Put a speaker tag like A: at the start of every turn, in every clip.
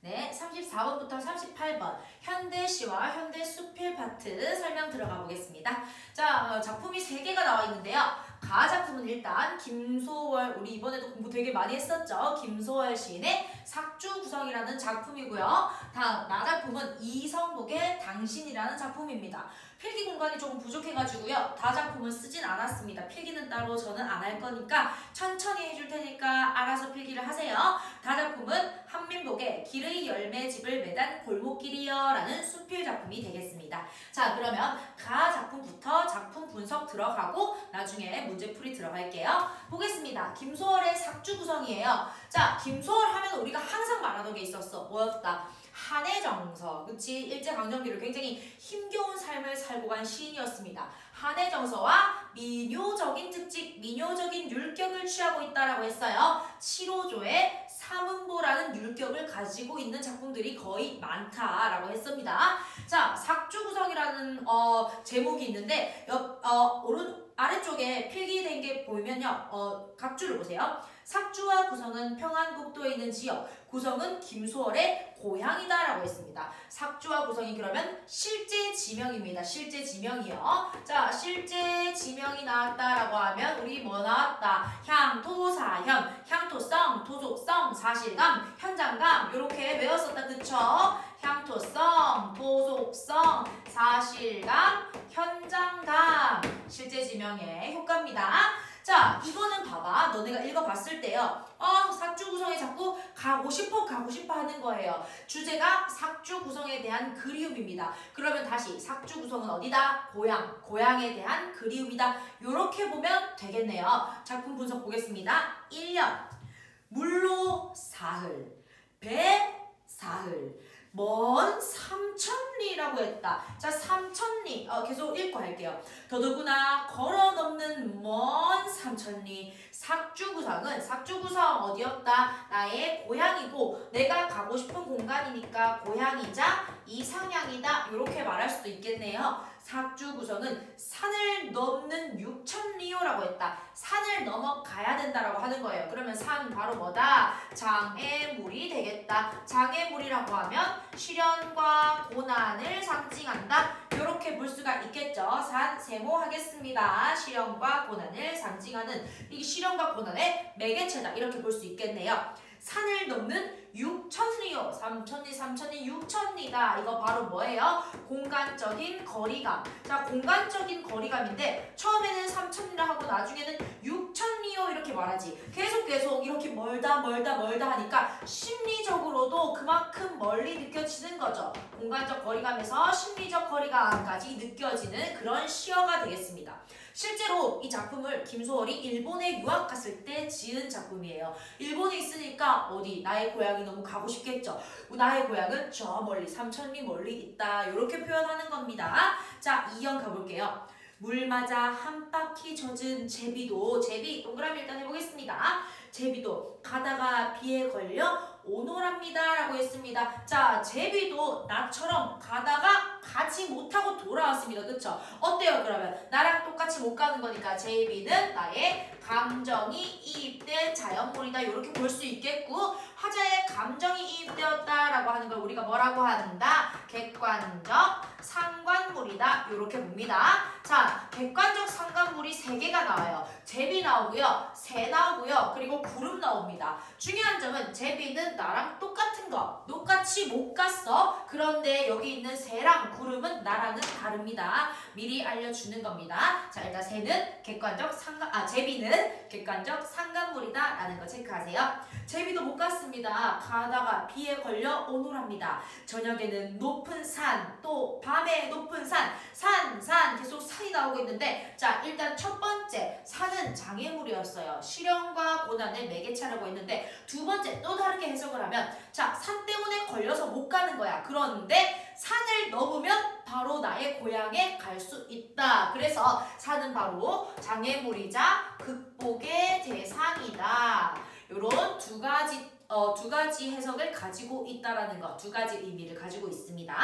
A: 네, 34번부터 38번 현대시와 현대수필 파트 설명 들어가 보겠습니다. 자, 작품이 3개가 나와 있는데요. 가 작품은 일단 김소월, 우리 이번에도 공부 되게 많이 했었죠. 김소월 시인의 삭주구성이라는 작품이고요. 다음 나 작품은 이성복의 당신이라는 작품입니다. 필기 공간이 조금 부족해가지고요. 다 작품은 쓰진 않았습니다. 필기는 따로 저는 안 할 거니까 천천히 해줄 테니까 알아서 필기를 하세요. 다 작품은 한민복의 길의 열매집을 매단 골목길이여 라는 수필 작품이 되겠습니다. 자, 그러면 가 작품부터 작품 분석 들어가고 나중에 문제풀이 들어갈게요. 보겠습니다. 김소월의 삭주구성이에요. 자, 김소월 하면 우리가 항상 말하던 게 있었어. 뭐였다? 한의 정서, 그치? 일제강점기를 굉장히 힘겨운 삶을 살고 간 시인이었습니다. 한의 정서와 민요적인 특징, 민요적인 율격을 취하고 있다라고 했어요. 7호조의 삼음보라는 율격을 가지고 있는 작품들이 거의 많다라고 했습니다. 자, 삭주구성이라는 제목이 있는데 아래쪽에 필기된 게 보이면요. 각주를 보세요. 삭주와 구성은 평안북도에 있는 지역, 구성은 김소월의 고향이다라고 했습니다. 삭주와 구성이 그러면 실제 지명입니다. 실제 지명이요. 자, 실제 지명이 나왔다라고 하면 우리 뭐 나왔다? 향토사현, 향토성, 토속성, 사실감, 현장감 이렇게 외웠었다. 그쵸? 향토성, 토속성, 사실감, 현장감 실제 지명의 효과입니다. 자, 이거는 봐봐. 너네가 읽어봤을 때요. 삭주 구성에 자꾸 가고 싶어 하는 거예요. 주제가 삭주 구성에 대한 그리움입니다. 그러면 다시 삭주 구성은 어디다? 고향. 고향에 대한 그리움이다. 요렇게 보면 되겠네요. 작품 분석 보겠습니다. 1년 물로 사흘, 배 사흘, 먼 삼천리라고 했다. 자, 삼천리 계속 읽고 할게요. 더더구나 걸어 넘는 먼 삼천리. 삭주구성 어디였다? 나의 고향이고 내가 가고 싶은 공간이니까 고향이자 이상향이다. 이렇게 말할 수도 있겠네요. 삭주구성은 산을 넘는 육천리호라고 했다. 산을 넘어가야 된다라고 하는 거예요. 그러면 산 바로 뭐다? 장애물이 되겠다. 장애물이라고 하면 시련과 고난을 상징한다. 이렇게 볼 수가 있겠죠. 산 세모하겠습니다. 시련과 고난을 상징하는 이 시련과 고난의 매개체다. 이렇게 볼 수 있겠네요. 산을 넘는 육천리요. 삼천리, 육천리다. 이거 바로 뭐예요? 공간적인 거리감. 자, 공간적인 거리감인데 처음에는 삼천리라 하고 나중에는 육천리요 이렇게 말하지. 계속 이렇게 멀다 하니까 심리적으로도 그만큼 멀리 느껴지는 거죠. 공간적 거리감에서 심리적 거리감까지 느껴지는 그런 시어가 되겠습니다. 실제로 이 작품을 김소월이 일본에 유학 갔을 때 지은 작품이에요. 일본에 있으니까 어디? 나의 고향이 너무 가고 싶겠죠. 나의 고향은 저 멀리 삼천리 멀리 있다. 이렇게 표현하는 겁니다. 자, 2형 가볼게요. 물 맞아 한 바퀴 젖은 제비도. 제비 동그라미 일단 해보겠습니다. 제비도 가다가 비에 걸려 오노랍니다 라고 했습니다. 자, 제비도 나처럼 가다가 가지 못하고 돌아왔습니다. 그쵸? 어때요 그러면? 나랑 똑같이 못 가는 거니까 제비는 나의 감정이 이입된 자연물이다. 이렇게 볼 수 있겠고, 화자의 감정이 이입되었다라고 하는 걸 우리가 뭐라고 한다? 객관적 상관물이다. 이렇게 봅니다. 자, 객관적 상관물이 3개가 나와요. 제비 나오고요, 새 나오고요, 그리고 구름 나옵니다. 중요한 점은 제비는 나랑 똑같은 거, 똑같이 못 갔어. 그런데 여기 있는 새랑 구름은 나랑은 다릅니다. 미리 알려주는 겁니다. 자, 일단 새는 제비는 객관적 상관물이다 라는 거 체크하세요. 제비도 못 갔습니다. 가다가 비에 걸려 오노랍니다. 저녁에는 높은 산, 또 밤에 높은 산 계속 산이 나오고 있는데, 자, 일단 첫 번째 산은 장애물이었어요. 시련과 고난을 매개체라고 했는데, 두 번째 또 다르게 해석을 하면, 자, 산 때문에 걸려서 못 가는 거야. 그런데 산을 넘으면 바로 나의 고향에 갈 수 있다. 그래서 산은 바로 장애물이자 극복의 대상이다. 요런 두 가지 해석을 가지고 있다라는 거, 두 가지 의미를 가지고 있습니다.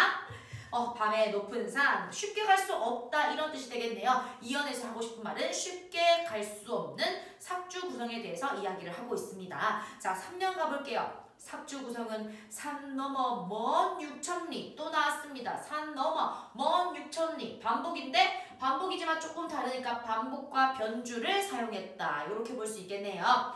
A: 밤에 높은 산, 쉽게 갈 수 없다 이런 뜻이 되겠네요. 이연에서 하고 싶은 말은 쉽게 갈 수 없는 삭주 구성에 대해서 이야기를 하고 있습니다. 자, 3년 가볼게요. 삭주 구성은 산 넘어 먼 6천리 또 나왔습니다. 산 넘어 먼 6천리 반복인데 반복이지만 조금 다르니까 반복과 변주를 사용했다. 이렇게 볼 수 있겠네요.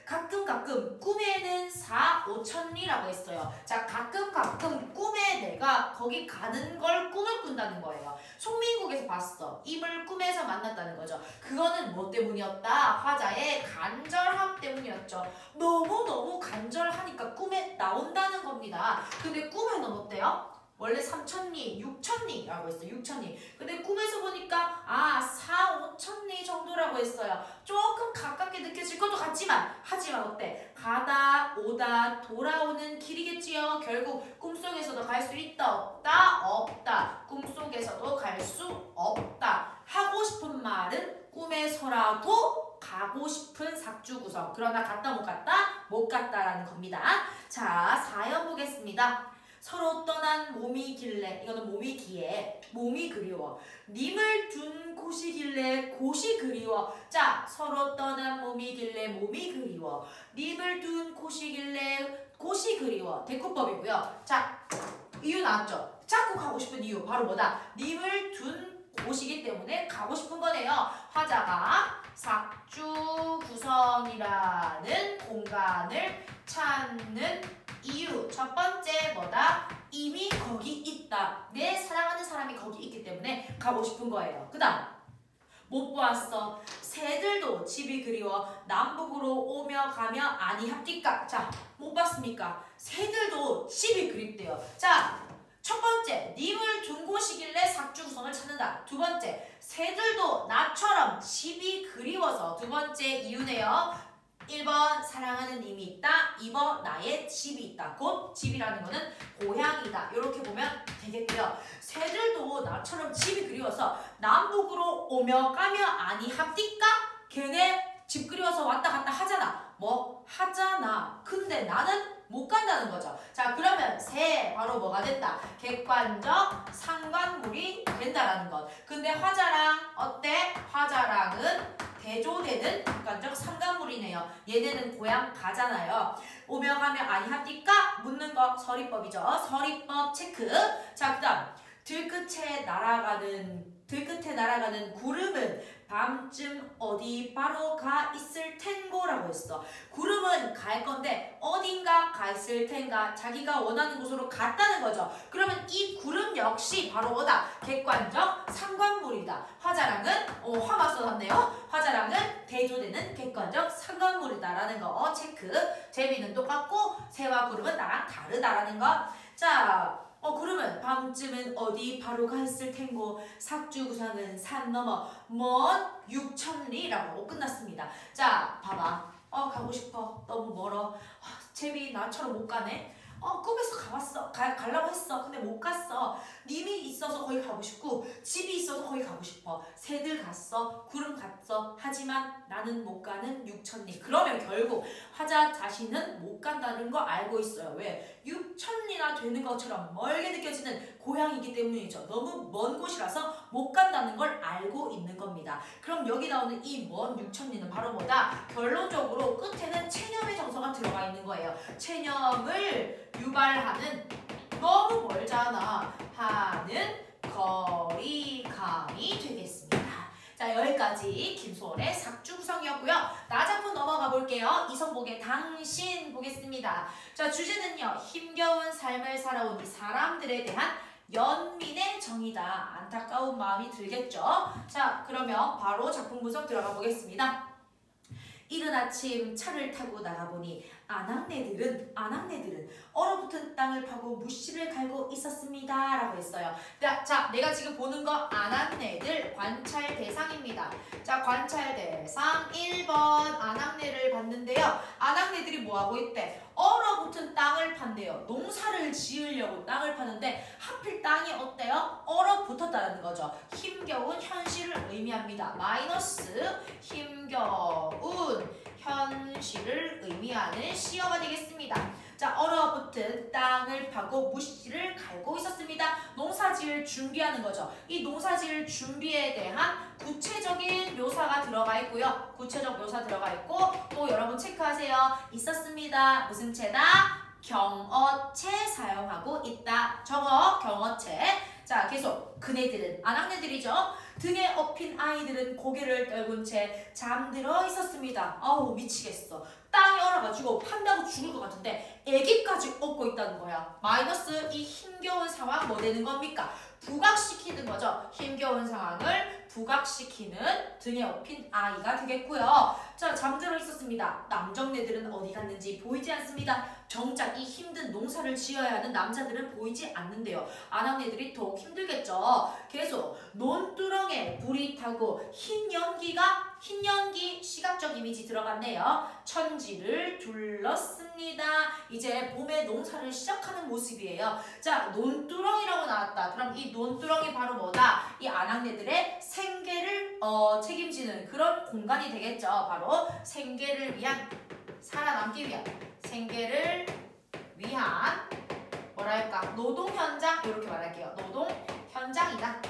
A: 가끔 꿈에는 4, 5천리라고 했어요. 자, 가끔 꿈에 내가 거기 가는 걸 꿈을 꾼다는 거예요. 송민국에서 봤어. 임을 꿈에서 만났다는 거죠. 그거는 뭐 때문이었다? 화자의 간절함 때문이었죠. 너무너무 간절하니까 꿈에 나온다는 겁니다. 근데 꿈에는 어때요? 원래 3천리, 6천리라고 했어요. 6천리. 근데 꿈에서 보니까 4, 5천리 정도라고 했어요. 조금 가깝게 느껴질 것도 같지만 하지만 어때? 가다, 오다, 돌아오는 길이겠지요. 결국 꿈속에서도 갈 수 있다, 없다? 없다. 꿈속에서도 갈 수 없다. 하고 싶은 말은 꿈에서라도 가고 싶은 삭주 구성. 그러나 갔다 못 갔다? 못 갔다라는 겁니다. 자, 4연 보겠습니다. 서로 떠난 몸이 길래, 이거는 몸이 기에 몸이 그리워. 님을 둔 곳이 길래 곳이 그리워. 자, 서로 떠난 몸이 길래 몸이 그리워. 님을 둔 곳이 길래 곳이 그리워. 대꾸법이고요. 자, 이유 나왔죠? 자꾸 가고 싶은 이유 바로 뭐다? 님을 둔 곳이기 때문에 가고 싶은 거네요. 화자가 삭주 구성이라는 공간을 찾는 이유 첫 번째 뭐다? 이미 거기 있다. 내 사랑하는 사람이 거기 있기 때문에 가고 싶은 거예요. 그 다음 못 보았어. 새들도 집이 그리워 남북으로 오며 가며 아니합니까? 자, 못 봤습니까? 새들도 집이 그립대요. 자, 첫 번째, 님을 둔 곳이길래 삭주 구성을 찾는다. 두 번째, 새들도 나처럼 집이 그리워서. 두 번째 이유네요. 1번 사랑하는 님이 있다. 2번 나의 집이 있다. 곧 집이라는 거는 고향이다. 이렇게 보면 되겠고요. 새들도 나처럼 집이 그리워서 남북으로 오며 가며 아니합니까? 걔네 집 그리워서 왔다 갔다 하잖아. 뭐 하잖아. 근데 나는 못 간다는 거죠. 자, 그러면 새 바로 뭐가 됐다? 객관적 상관물이 된다라는 것. 근데 화자랑 어때? 화자랑은 대조되는 객관적 상관물이네요. 얘네는 고향 가잖아요. 오며 가며 아니합니까? 묻는 거 서리법이죠. 서리법 체크. 자, 그 다음 들끝에 날아가는 구름은 밤쯤 어디 바로 가 있을 텐고라고 했어. 구름은 갈 건데 어딘가 가 있을 텐가. 자기가 원하는 곳으로 갔다는 거죠. 그러면 이 구름 역시 바로 뭐다? 객관적 상관물이다. 화자랑은 화가 쏟았네요. 화자랑은 대조되는 객관적 상관물이다라는 거 체크. 재미는 똑같고 새와 구름은 나랑 다르다라는 거. 자, 구름은 밤쯤은 어디 바로 가 있을 텐고 삭주 구성은 산 넘어 먼 6천리라고 끝났습니다. 자, 봐봐. 가고 싶어. 너무 멀어. 제비 나처럼 못 가네. 꿈에서 가봤어. 가려고 했어. 근데 못 갔어. 님이 있어서 거기 가고 싶고 집이 있어서 거기 가고 싶어. 새들 갔어. 구름 갔어. 하지만 나는 못 가는 6천리. 그러면 결국 화자 자신은 못 간다는 거 알고 있어요. 왜? 6천리나 되는 것처럼 멀게 느껴지는 고향이기 때문이죠. 너무 먼 곳이라서 못 간다는 걸 알고 있는 겁니다. 그럼 여기 나오는 이 먼 6천리는 바로 뭐다? 결론적으로 끝에는 체념의 정서가 들어가 있는 거예요. 체념을 유발하는 너무 멀잖아 하는 거리감이 되겠습니다. 자, 여기까지 김소월의 삭주 구성이었고요. 나작품 넘어가 볼게요. 이성복의 당신 보겠습니다. 자, 주제는요. 힘겨운 삶을 살아온 이 사람들에 대한 연민의 정이다. 안타까운 마음이 들겠죠. 자, 그러면 바로 작품 분석 들어가 보겠습니다. 이른 아침 차를 타고 나가보니 아낙네들은 얼어붙은 땅을 파고 무씨를 갈고 있었습니다. 라고 했어요. 자, 내가 지금 보는 거 아낙네들 관찰 대상입니다. 자, 관찰 대상 1번 아낙네를 봤는데요. 아낙네들이 뭐하고 있대? 얼어붙은 땅을 판대요. 농사를 지으려고 땅을 파는데 하필 땅이 어때요? 얼어붙었다는 거죠. 힘겨운 현실을 의미합니다. 마이너스 힘겨운 현실을 의미하는 시어가 되겠습니다. 자, 얼어붙은 땅을 파고 무씨를 갈고 있었습니다. 농사지을 준비하는 거죠. 이 농사지을 준비에 대한 구체적인 묘사가 들어가 있고요. 구체적 묘사 들어가 있고 또 여러분 체크하세요. 있었습니다. 무슨 채다? 경어체 사용하고 있다. 저거 경어체. 자, 계속 그네들은 아낙네들이죠. 등에 업힌 아이들은 고개를 떨군 채 잠들어 있었습니다. 아우 미치겠어. 땅이 얼어가지고 판다고 죽을 것 같은데 애기까지 업고 있다는 거야. 마이너스 이 힘겨운 상황 뭐 되는 겁니까? 부각시키는 거죠. 힘겨운 상황을 부각시키는 등에 업힌 아이가 되겠고요. 자, 잠들어 있었습니다. 남정네들은 어디 갔는지 보이지 않습니다. 정작 이 힘든 농사를 지어야 하는 남자들은 보이지 않는데요. 아낙네들이 더욱 힘들겠죠. 계속 논두렁에 불이 타고 흰 연기 시각적 이미지 들어갔네요. 천지를 둘렀습니다. 이제 봄에 농사를 시작하는 모습이에요. 자, 논두렁이라고 나왔다. 그럼 이 논두렁이 바로 뭐다? 이 아낙네들의 생계를 책임지는 그런 공간이 되겠죠. 바로 생계를 위한, 살아남기 위한, 생계를 위한 뭐랄까 노동 현장, 이렇게 말할게요. 노동 현장이다.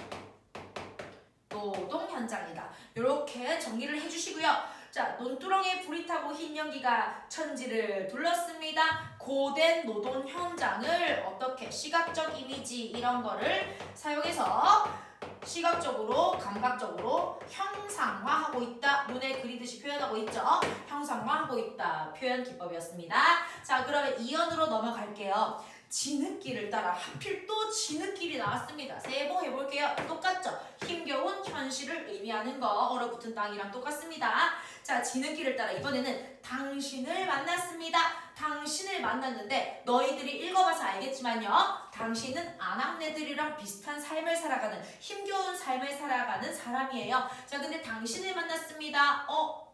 A: 노동 현장이다. 이렇게 정리를 해주시고요. 자, 논두렁에 불이 타고 흰 연기가 천지를 둘렀습니다. 고된 노동 현장을 어떻게 시각적 이미지 이런 거를 사용해서 시각적으로, 감각적으로 형상화하고 있다. 눈에 그리듯이 표현하고 있죠. 형상화하고 있다. 표현 기법이었습니다. 자, 그러면 이연으로 넘어갈게요. 진흙길을 따라 하필 또 진흙길이 나왔습니다. 세 번 해볼게요. 똑같죠? 힘겨운 현실을 의미하는 거 얼어붙은 땅이랑 똑같습니다. 자, 진흙길을 따라 이번에는 당신을 만났습니다. 당신을 만났는데 너희들이 읽어봐서 알겠지만요. 당신은 아낙네들이랑 비슷한 삶을 살아가는 힘겨운 삶을 살아가는 사람이에요. 자, 근데 당신을 만났습니다.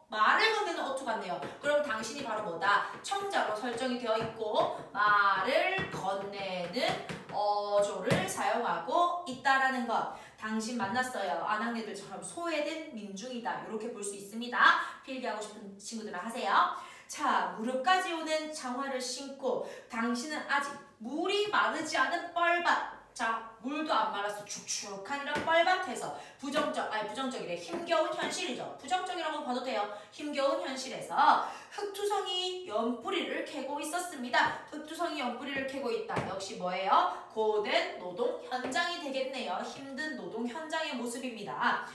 A: 말을 건네는 어투 같네요. 그럼 당신이 바로 뭐다? 청자로 설정이 되어 있고 말을 건네는 어조를 사용하고 있다라는 것. 당신 만났어요. 아낙네들처럼 소외된 민중이다. 이렇게 볼 수 있습니다. 필기하고 싶은 친구들은 하세요. 자, 무릎까지 오는 장화를 신고 당신은 아직 물이 마르지 않은 뻘밭. 자, 물도 안 말아서 축축한 이런 뻘밭에서 부정적이래. 힘겨운 현실이죠. 부정적이라고 봐도 돼요. 힘겨운 현실에서 흑투성이 연뿌리를 캐고 있었습니다. 흑투성이 연뿌리를 캐고 있다. 역시 뭐예요? 고된 노동 현장이 되겠네요. 힘든 노동 현장의 모습입니다.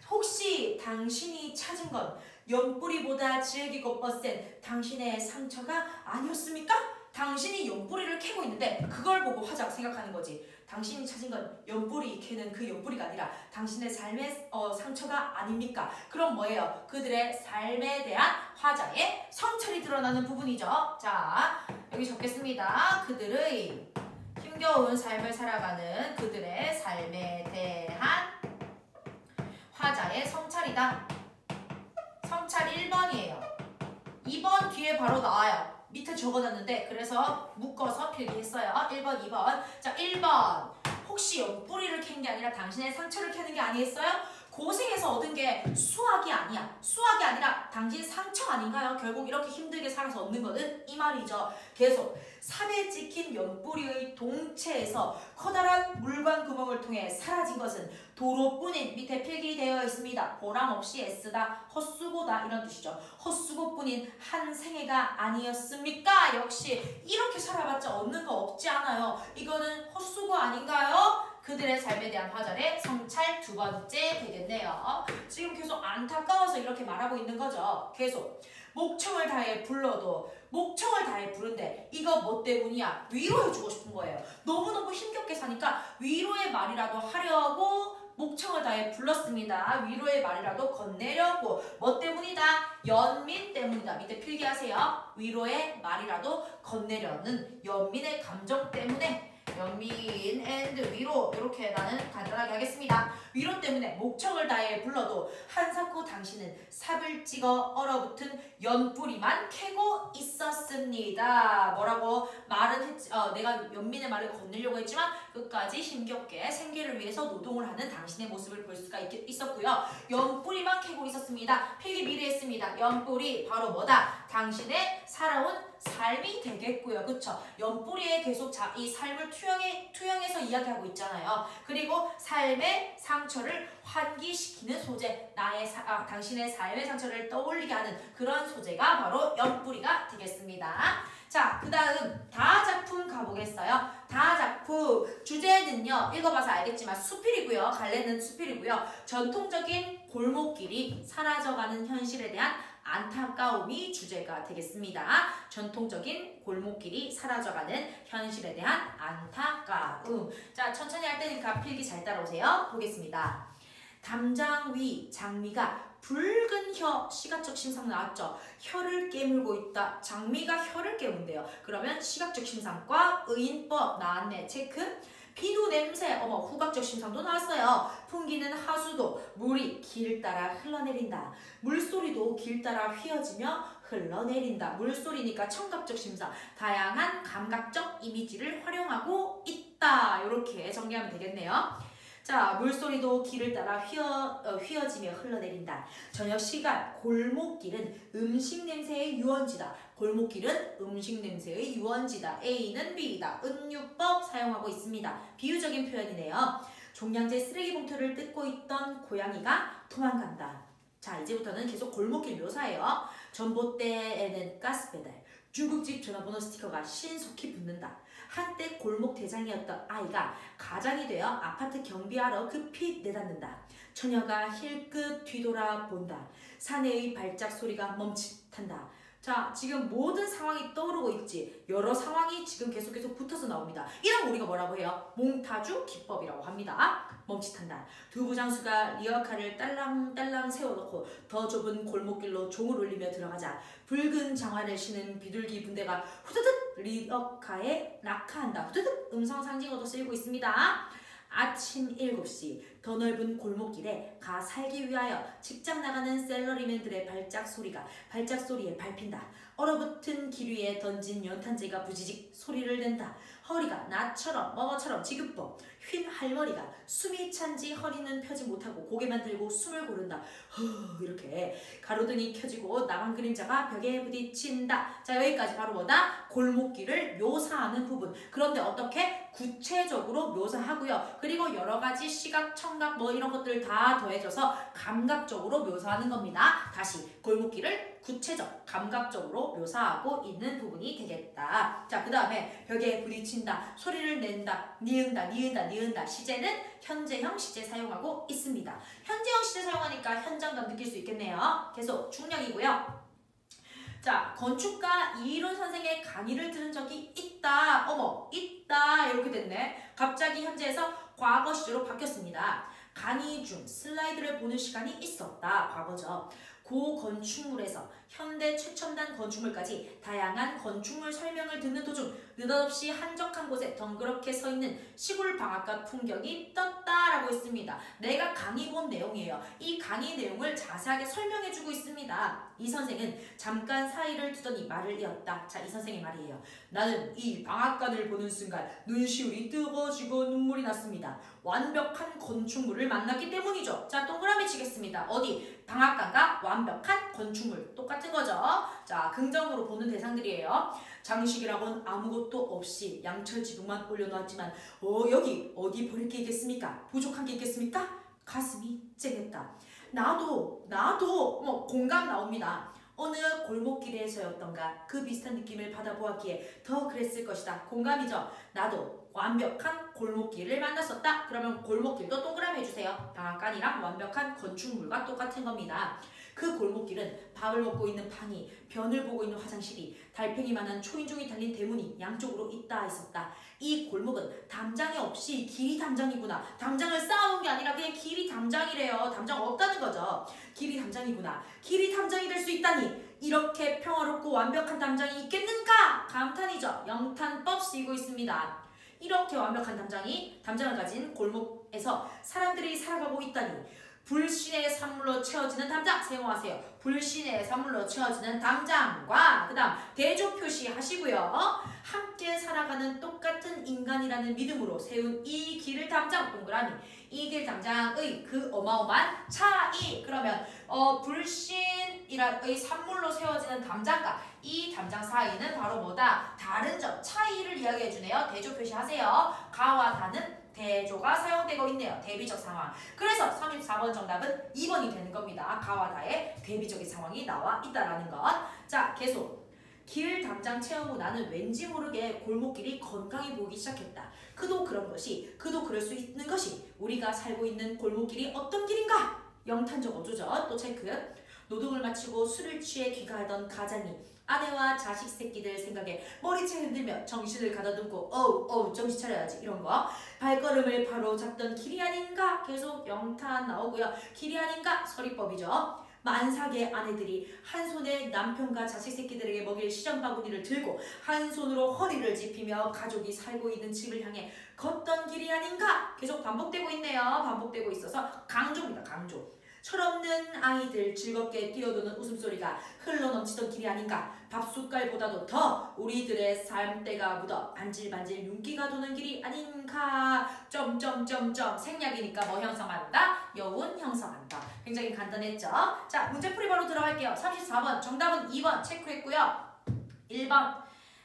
A: 혹시 당신이 찾은 건 연뿌리보다 질기고 뻗센 당신의 상처가 아니었습니까? 당신이 연뿌리를 캐고 있는데 그걸 보고 화자가 생각하는 거지. 당신이 찾은 건 연뿌리 캐는 그 연뿌리가 아니라 당신의 삶의 상처가 아닙니까? 그럼 뭐예요? 그들의 삶에 대한 화자의 성찰이 드러나는 부분이죠. 자, 여기 적겠습니다. 그들의 힘겨운 삶을 살아가는 그들의 삶에 대한 화자의 성찰이다. 성찰 1번이에요. 2번 뒤에 바로 나와요. 밑에 적어놨는데 그래서 묶어서 필기했어요. 1번, 2번. 자, 1번. 혹시 연뿌리를 캔 게 아니라 당신의 상처를 캐는 게 아니겠어요? 고생해서 얻은 게 수학이 아니야. 수학이 아니라 당신 상처 아닌가요? 결국 이렇게 힘들게 살아서 얻는 거는 이 말이죠. 계속 삽에 찍힌 연뿌리의 동체에서 커다란 물관 구멍을 통해 사라진 것은 도로뿐인, 밑에 필기되어 있습니다. 보람없이 애쓰다, 헛수고다 이런 뜻이죠. 헛수고뿐인 한 생애가 아니었습니까? 역시 이렇게 살아봤자 얻는 거 없지 않아요. 이거는 헛수고 아닌가요? 그들의 삶에 대한 화절의 성찰 2번째 되겠네요. 지금 계속 안타까워서 이렇게 말하고 있는 거죠. 계속 목청을 다해 불러도 목청을 다해 부른데 이거 뭐 때문이야? 위로해주고 싶은 거예요. 너무너무 힘겹게 사니까 위로의 말이라도 하려고 목청을 다해 불렀습니다. 위로의 말이라도 건네려고. 뭐 때문이다? 연민 때문이다. 밑에 필기하세요. 위로의 말이라도 건네려는 연민의 감정 때문에 연민 앤드 위로 이렇게 나는 간단하게 하겠습니다. 위로 때문에 목청을 다해 불러도 한사코 당신은 삽을 찍어 얼어붙은 연뿌리만 캐고 있었습니다. 뭐라고 말은 했지, 내가 연민의 말을 건네려고 했지만 끝까지 힘겹게 생계를 위해서 노동을 하는 당신의 모습을 볼 수가 있었고요. 연뿌리만 캐고 있었습니다. 필기 미리 했습니다. 연뿌리 바로 뭐다? 당신의 살아온 삶이 되겠고요. 그쵸? 연뿌리에 계속 이 삶을 투영해서 이야기하고 있잖아요. 그리고 삶의 상처를 환기시키는 소재, 당신의 삶의 상처를 떠올리게 하는 그런 소재가 바로 연뿌리가 되겠습니다. 자, 그 다음 다작품 가보겠어요. 다작품 주제는요. 읽어봐서 알겠지만 수필이고요. 갈래는 수필이고요. 전통적인 골목길이 사라져가는 현실에 대한 안타까움이 주제가 되겠습니다. 전통적인 골목길이 사라져가는 현실에 대한 안타까움. 자, 천천히 할 테니까 필기 잘 따라오세요. 보겠습니다. 담장 위 장미가 붉은 혀, 시각적 심상 나왔죠? 혀를 깨물고 있다. 장미가 혀를 깨문대요. 그러면 시각적 심상과 의인법 나왔네. 체크. 비누 냄새, 어머, 후각적 심상도 나왔어요. 풍기는 하수도, 물이 길 따라 흘러내린다. 물소리도 길 따라 휘어지며 흘러내린다. 물소리니까 청각적 심상, 다양한 감각적 이미지를 활용하고 있다. 이렇게 정리하면 되겠네요. 자, 물소리도 길을 따라 휘어지며 흘러내린다. 저녁 시간 골목길은 음식 냄새의 유원지다. 골목길은 음식 냄새의 유원지다. A는 B다. 은유법 사용하고 있습니다. 비유적인 표현이네요. 종량제 쓰레기 봉투를 뜯고 있던 고양이가 도망간다. 자, 이제부터는 계속 골목길 묘사예요. 전봇대에는 가스배달, 중국집 전화번호 스티커가 신속히 붙는다. 한때 골목 대장이었던 아이가 가장이 되어 아파트 경비하러 급히 내닫는다. 처녀가 힐끗 뒤돌아본다. 사내의 발작 소리가 멈칫한다. 자, 지금 모든 상황이 떠오르고 있지. 여러 상황이 지금 계속 붙어서 나옵니다. 이런 우리가 뭐라고 해요? 몽타주 기법이라고 합니다. 멈칫한다. 두부 장수가 리어카를 딸랑딸랑 세워놓고 더 좁은 골목길로 종을 울리며 들어가자 붉은 장화를 신은 비둘기 분대가 후드득 리어카에 낙하한다. 후드득 음성 상징어도 쓰이고 있습니다. 아침 7시 더 넓은 골목길에 가 살기 위하여 직장 나가는 셀러리맨들의 발작 소리에 밟힌다. 얼어붙은 길 위에 던진 연탄재가 부지직 소리를 낸다. 허리가 나처럼 뭐뭐처럼 지급법. 휜 할머니가 숨이 찬지 허리는 펴지 못하고 고개만 들고 숨을 고른다. 이렇게 가로등이 켜지고 나만 그림자가 벽에 부딪힌다. 자, 여기까지 바로 뭐다? 골목길을 묘사하는 부분. 그런데 어떻게? 구체적으로 묘사하고요. 그리고 여러 가지 시각, 청각 뭐 이런 것들 다 더해져서 감각적으로 묘사하는 겁니다. 다시 골목길을 구체적, 감각적으로 묘사하고 있는 부분이 되겠다. 자, 그 다음에 벽에 부딪힌다, 소리를 낸다, 니은다. 시제는 현재형 시제 사용하고 있습니다. 현재형 시제 사용하니까 현장감 느낄 수 있겠네요. 계속 중력이고요. 자, 건축가 이일훈 선생의 강의를 들은 적이 있다. 어머, 있다. 이렇게 됐네. 갑자기 현재에서 과거 시제로 바뀌었습니다. 강의 중 슬라이드를 보는 시간이 있었다. 과거죠. 고 건축물에서 현대 최첨단 건축물까지 다양한 건축물 설명을 듣는 도중 느닷없이 한적한 곳에 덩그렇게 서 있는 시골 방앗간 풍경이 떴다라고 했습니다. 내가 강의 본 내용이에요. 이 강의 내용을 자세하게 설명해주고 있습니다. 이 선생은 잠깐 사이를 두더니 말을 이었다. 자, 이 선생의 말이에요. 나는 이 방앗간을 보는 순간 눈시울이 뜨거워지고 눈물이 났습니다. 완벽한 건축물을 만났기 때문이죠. 자, 동그라미 치겠습니다. 어디? 방앗간과 완벽한 건축물 똑같은 거죠. 자, 긍정으로 보는 대상들이에요. 장식이라고는 아무것도 없이 양철 지붕만 올려놓았지만 여기 어디 버릴 게 있겠습니까? 부족한 게 있겠습니까? 가슴이 찡했다. 나도 공감 나옵니다. 어느 골목길에서였던가 그 비슷한 느낌을 받아보았기에 더 그랬을 것이다. 공감이죠. 나도 완벽한 골목길을 만났었다. 그러면 골목길도 동그라미 해주세요. 방앗간이랑 완벽한 건축물과 똑같은 겁니다. 그 골목길은 밥을 먹고 있는 방이, 변을 보고 있는 화장실이, 달팽이만한 초인종이 달린 대문이 양쪽으로 있었다. 이 골목은 담장이 없이 길이 담장이구나. 담장을 쌓아놓은 게 아니라 그냥 길이 담장이래요. 담장 없다는 거죠. 길이 담장이구나. 길이 담장이 될 수 있다니. 이렇게 평화롭고 완벽한 담장이 있겠는가? 감탄이죠. 영탄법 쓰이고 있습니다. 이렇게 완벽한 담장을 가진 골목에서 사람들이 살아가고 있다니. 불신의 산물로 채워지는 담장 사용하세요. 불신의 산물로 채워지는 담장과 그 다음 대조 표시하시고요. 함께 살아가는 똑같은 인간이라는 믿음으로 세운 이 길을 담장 동그라미. 이 길 담장의 그 어마어마한 차이. 그러면 불신의 산물로 세워지는 담장과 이 담장 사이는 바로 뭐다? 다른 점, 차이를 이야기해주네요. 대조 표시하세요. 가와 다는 대조가 사용되고 있네요. 대비적 상황. 그래서 34번 정답은 2번이 되는 겁니다. 가와 다의 대비적인 상황이 나와 있다라는 것. 자, 계속. 길 담장 체험 후 나는 왠지 모르게 골목길이 건강해 보이기 시작했다. 그도 그럴 수 있는 것이 우리가 살고 있는 골목길이 어떤 길인가? 영탄적 어조죠. 또 체크. 노동을 마치고 술을 취해 귀가하던 가장이 아내와 자식 새끼들 생각에 머리채 흔들며 정신을 가다듬고 어우 정신 차려야지 이런 거. 발걸음을 바로 잡던 길이 아닌가? 계속 영탄 나오고요. 길이 아닌가? 서리법이죠. 만삭의 아내들이 한 손에 남편과 자식 새끼들에게 먹일 시장바구니를 들고 한 손으로 허리를 짚이며 가족이 살고 있는 집을 향해 걷던 길이 아닌가? 계속 반복되고 있네요. 반복되고 있어서 강조입니다. 강조. 철없는 아이들 즐겁게 뛰어도는 웃음소리가 흘러넘치던 길이 아닌가. 밥숟갈보다도 더 우리들의 삶때가 묻어 반질반질 윤기가 도는 길이 아닌가. 점점점점 생략이니까 뭐 형성한다? 여운 형성한다. 굉장히 간단했죠? 자, 문제풀이 바로 들어갈게요. 34번 정답은 2번 체크했고요. 1번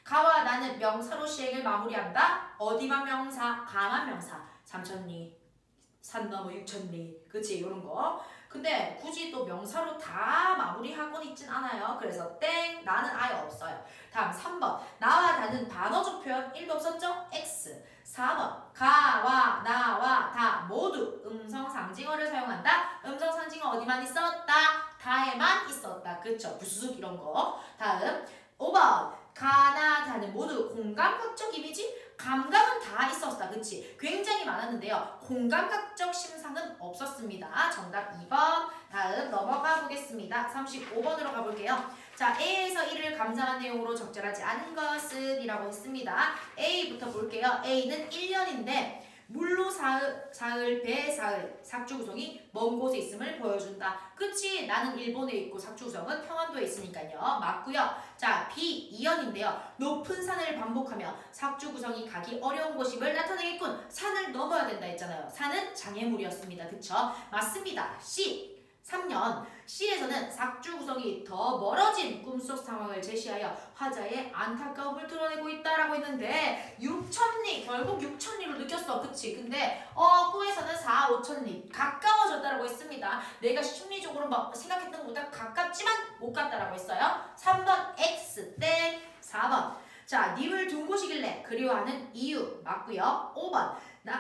A: 가와 나는 명사로 시행을 마무리한다. 어디만 명사? 가만 명사. 삼천리 산 넘어 육천리. 그치? 이런 거. 근데 굳이 또 명사로 다 마무리하고는 있진 않아요. 그래서 땡 나는 아예 없어요. 다음 3번 나와 나는 단어적 표현 1도 없었죠? X. 4번 가와 나와 다 모두 음성상징어를 사용한다. 음성상징어 어디만 있었다? 다에만 있었다. 그쵸? 부수숙 이런 거. 다음 5번 가나 다는 모두 공감각적 이미지 감각은 다 있었다. 그치? 굉장히 많았는데요. 공감각적 심상은 없었습니다. 정답 2번. 다음 넘어가 보겠습니다. 35번으로 가볼게요. 자, A에서 1을 감상한 내용으로 적절하지 않은 것은 이라고 했습니다. A부터 볼게요. A는 1년인데 물로 사흘, 배 사흘, 삭주 구성이 먼 곳에 있음을 보여준다. 그치? 나는 일본에 있고 삭주 구성은 평안도에 있으니까요. 맞고요. 자, B 2연인데요. 높은 산을 반복하며 삭주 구성이 가기 어려운 곳임을 나타내겠군. 산을 넘어야 된다 했잖아요. 산은 장애물이었습니다. 그쵸? 맞습니다. C 3년 C에서는 삭주 구성이 더 멀어진 꿈속 상황을 제시하여 화자의 안타까움을 드러내고 있다라고 했는데 6천리 결국 6천리로 느꼈어. 그치? 근데 꾸에서는 4, 5천리 가까워졌다라고 했습니다. 내가 심리적으로 막 생각했던 것보다 가깝지만 못 갔다라고 했어요. 3번 X 땡. 4번 자, 님을 둔 곳이길래 그리워하는 이유 맞고요. 5번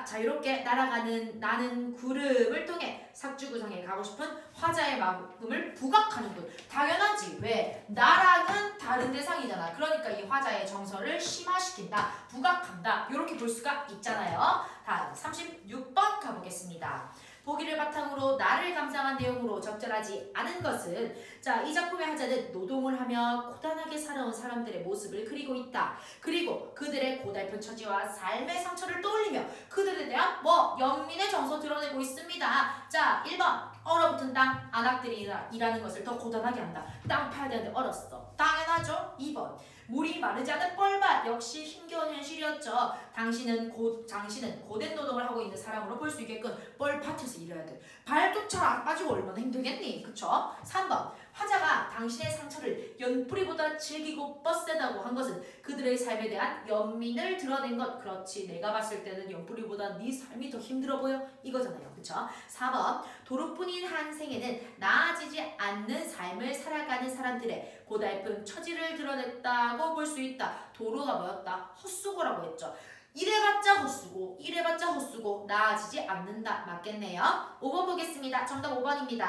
A: 자유롭게 날아가는 나는 구름을 통해 삭주 구성에 가고 싶은 화자의 마음을 부각하는군. 당연하지. 왜? 나랑은 다른 대상이잖아. 그러니까 이 화자의 정서를 심화시킨다. 부각한다. 이렇게 볼 수가 있잖아요. 다음 36번 가보겠습니다. 보기를 바탕으로 나를 감상한 내용으로 적절하지 않은 것은 자, 이 작품의 화자는 노동을 하며 고단하게 살아온 사람들의 모습을 그리고 있다. 그리고 그들의 고달픈 처지와 삶의 상처를 떠올리며 그들에 대한 연민의 정서 드러내고 있습니다. 자, 1번 얼어붙은 땅 안악들이라는 것을 더 고단하게 한다. 땅 파야 되는데 얼었어. 당연하죠. 2번 물이 마르지 않은 뻘밭 역시 힘겨운 현실이었죠. 당신은 고된 노동을 하고 있는 사람으로 볼 수 있게끔 뻘밭에서 일해야 돼. 발도 잘 안 빠지고 얼마나 힘들겠니? 그쵸? 3번 화자가 당신의 상처를 연뿌리보다 질기고 뻗세다고 한 것은 그들의 삶에 대한 연민을 드러낸 것. 그렇지. 내가 봤을 때는 연뿌리보다 네 삶이 더 힘들어 보여. 이거잖아요. 그쵸? 4번 도로뿐인 한 생에는 나아지지 않는 삶을 살아가는 사람들의 고달픈 처지를 드러냈다고 볼 수 있다. 도로가 뭐였다? 헛수고라고 했죠. 이래봤자 헛수고 나아지지 않는다. 맞겠네요. 5번 보겠습니다. 정답 5번입니다.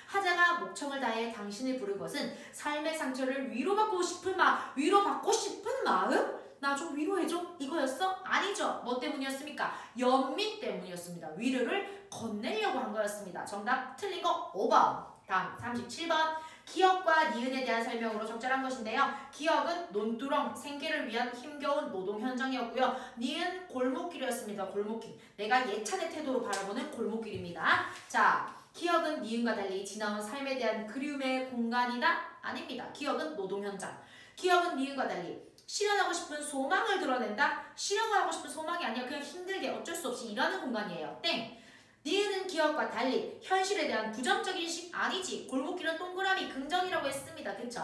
A: 화자가 목청을 다해 당신을 부른 것은 삶의 상처를 위로받고 싶은 마음? 나 좀 위로해줘? 이거였어? 아니죠. 뭐 때문이었습니까? 연민 때문이었습니다. 위로를 건네려고 한 거였습니다. 정답 틀린 거 5번. 다음 37번. 기억과 니은에 대한 설명으로 적절한 것인데요. 기억은 논두렁, 생계를 위한 힘겨운 노동 현장이었고요. 니은 골목길이었습니다. 골목길. 내가 예찬의 태도로 바라보는 골목길입니다. 자, 기억은 니은과 달리 지나온 삶에 대한 그리움의 공간이다? 아닙니다. 기억은 노동 현장. 기억은 니은과 달리 실현하고 싶은 소망을 드러낸다? 실현을 하고 싶은 소망이 아니라 그냥 힘들게 어쩔 수 없이 일하는 공간이에요. 땡! 니은은 기억과 달리 현실에 대한 부정적 인식 아니지. 골목길은 동그라미 긍정이라고 했습니다. 그쵸?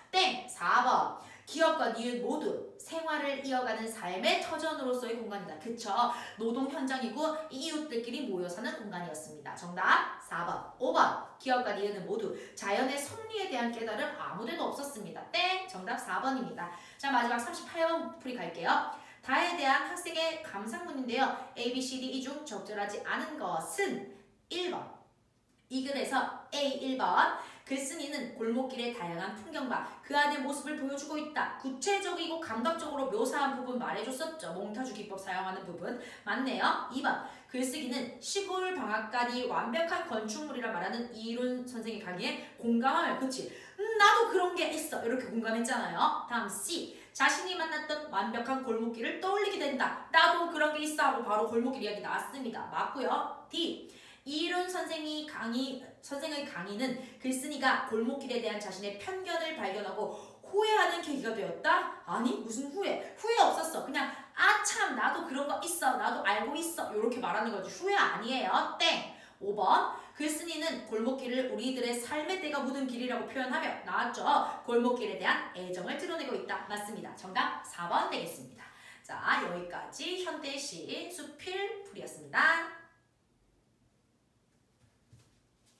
A: 땡! 4번 기업과 니은 모두 생활을 이어가는 삶의 터전으로서의 공간이다. 그쵸? 노동 현장이고 이웃들끼리 모여 사는 공간이었습니다. 정답 4번. 5번. 기업과 니은은 모두 자연의 섭리에 대한 깨달음 아무데도 없었습니다. 땡! 정답 4번입니다. 자, 마지막 38번 풀이 갈게요. 다에 대한 학생의 감상문인데요. A, B, C, D 이 중 적절하지 않은 것은 1번. 이 글에서 A 1번. 글쓴이는 골목길의 다양한 풍경과 그 안의 모습을 보여주고 있다. 구체적이고 감각적으로 묘사한 부분 말해줬었죠. 몽타주 기법 사용하는 부분. 맞네요. 2번. 글쓰기는 시골 방앗간이 완벽한 건축물이라 말하는 이룬 선생의 강의에 공감하며 그치? 나도 그런 게 있어. 이렇게 공감했잖아요. 다음 C. 자신이 만났던 완벽한 골목길을 떠올리게 된다. 나도 그런 게 있어 하고 바로 골목길 이야기 나왔습니다. 맞고요. D. 이룬 선생의 강의는 글쓴이가 골목길에 대한 자신의 편견을 발견하고 후회하는 계기가 되었다? 아니 무슨 후회? 후회 없었어. 그냥 아 참 나도 그런 거 있어. 나도 알고 있어. 이렇게 말하는 거지. 후회 아니에요. 땡! 5번. 글쓴이는 골목길을 우리들의 삶의 때가 묻은 길이라고 표현하며 나왔죠. 골목길에 대한 애정을 드러내고 있다. 맞습니다. 정답 4번 되겠습니다. 자, 여기까지 현대시 수필 풀이였습니다.